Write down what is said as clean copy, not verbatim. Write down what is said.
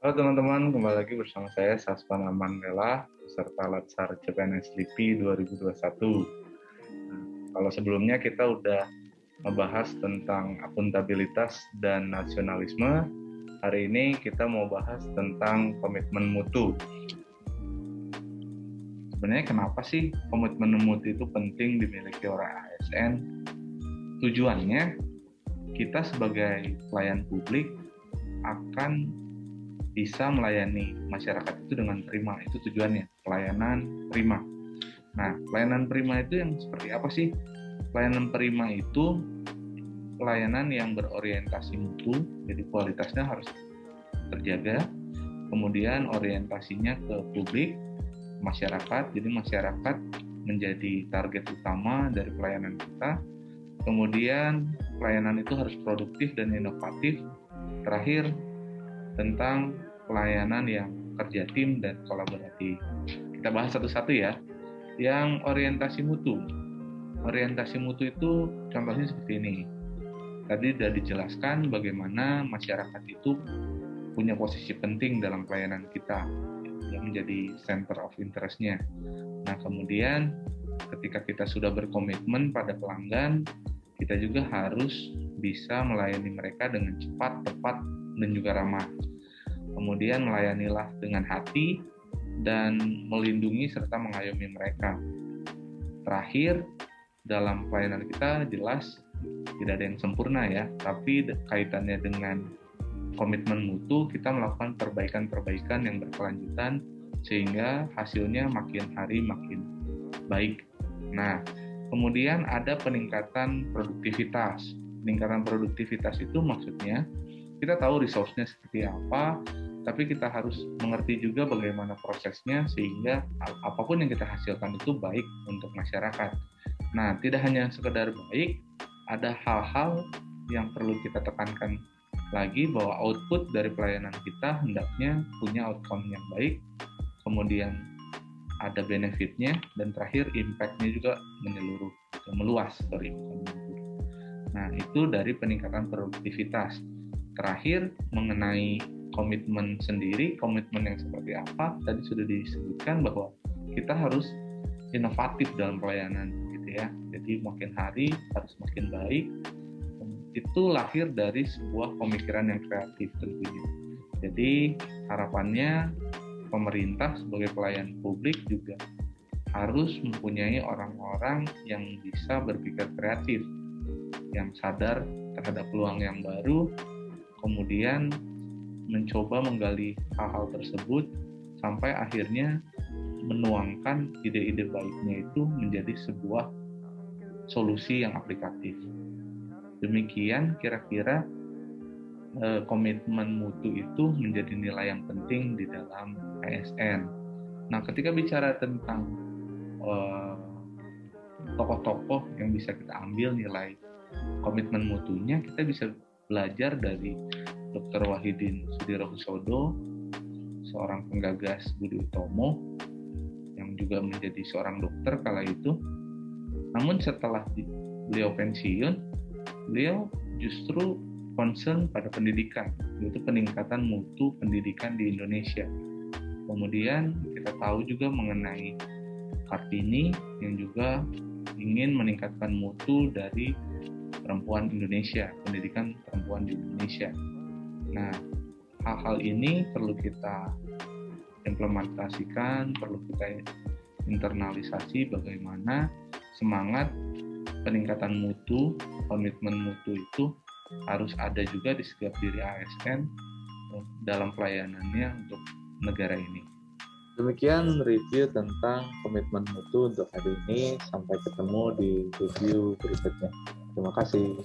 Halo teman-teman, kembali lagi bersama saya Sasvan Amandela, peserta Latsar CPNS LIPI 2021. Nah, kalau sebelumnya kita udah membahas tentang akuntabilitas dan nasionalisme, hari ini kita mau bahas tentang komitmen mutu. Sebenarnya kenapa sih komitmen mutu itu penting dimiliki oleh ASN? Tujuannya, kita sebagai pelayan publik akan bisa melayani masyarakat itu dengan prima. Itu tujuannya, pelayanan prima. Nah, pelayanan prima itu yang seperti apa sih? Pelayanan prima itu pelayanan yang berorientasi mutu, jadi kualitasnya harus terjaga. Kemudian orientasinya ke publik, masyarakat, jadi masyarakat menjadi target utama dari pelayanan kita. Kemudian pelayanan itu harus produktif dan inovatif. Terakhir, tentang pelayanan yang kerja tim dan kolaboratif. Kita bahas satu-satu ya. Yang orientasi mutu. Orientasi mutu itu contohnya seperti ini. Tadi sudah dijelaskan bagaimana masyarakat itu punya posisi penting dalam pelayanan kita, yang menjadi center of interest-nya. Nah, kemudian ketika kita sudah berkomitmen pada pelanggan, kita juga harus bisa melayani mereka dengan cepat, tepat, dan juga ramah. Kemudian melayanilah dengan hati dan melindungi serta mengayomi mereka. Terakhir, dalam pelayanan kita jelas tidak ada yang sempurna ya, tapi kaitannya dengan komitmen mutu, kita melakukan perbaikan-perbaikan yang berkelanjutan sehingga hasilnya makin hari makin baik. Nah, kemudian ada peningkatan produktivitas. Peningkatan produktivitas itu maksudnya kita tahu resource-nya seperti apa, tapi kita harus mengerti juga bagaimana prosesnya sehingga apapun yang kita hasilkan itu baik untuk masyarakat. Nah, tidak hanya sekedar baik, ada hal-hal yang perlu kita tekankan lagi bahwa output dari pelayanan kita hendaknya punya outcome yang baik, kemudian ada benefitnya, dan terakhir impact-nya juga menyeluruh, meluas. Nah, itu dari peningkatan produktivitas. Terakhir, mengenai komitmen sendiri, komitmen yang seperti apa, tadi sudah disebutkan bahwa kita harus inovatif dalam pelayanan, gitu ya. Jadi makin hari harus makin baik. Itu lahir dari sebuah pemikiran yang kreatif tentunya. Jadi harapannya pemerintah sebagai pelayan publik juga harus mempunyai orang-orang yang bisa berpikir kreatif, yang sadar terhadap peluang yang baru, kemudian mencoba menggali hal-hal tersebut sampai akhirnya menuangkan ide-ide baiknya itu menjadi sebuah solusi yang aplikatif. Demikian kira-kira komitmen mutu itu menjadi nilai yang penting di dalam ASN. Nah, ketika bicara tentang tokoh-tokoh yang bisa kita ambil nilai komitmen mutunya, kita bisa belajar dari Dr. Wahidin Sudirohusodo, seorang penggagas Budi Utomo, yang juga menjadi seorang dokter kala itu. Namun setelah beliau pensiun, beliau justru concern pada pendidikan, yaitu peningkatan mutu pendidikan di Indonesia. Kemudian kita tahu juga mengenai Kartini yang juga ingin meningkatkan mutu dari perempuan Indonesia, pendidikan perempuan di Indonesia. Nah, hal-hal ini perlu kita implementasikan, perlu kita internalisasi bagaimana semangat peningkatan mutu, komitmen mutu itu harus ada juga di setiap diri ASN dalam pelayanannya untuk negara ini. Demikian review tentang komitmen mutu untuk hari ini. Sampai ketemu di review berikutnya. Terima kasih.